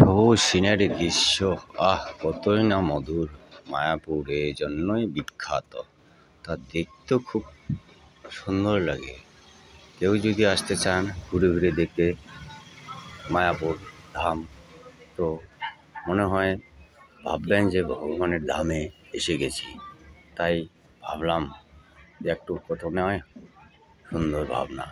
সবুজ সিনারি দৃশ্য, কতই না মধুর। মায়াপুর জন্যই বিখ্যাত, তা দেখতেও খুব সুন্দর লাগে। কেউ যদি আসতে চান ঘুরে ঘুরে দেখতে মায়াপুর ধাম, তো মনে হয় ভাববেন যে ভগবানের ধামে এসে গেছি। তাই ভাবলাম যে একটু প্রথমে সুন্দর ভাবনা।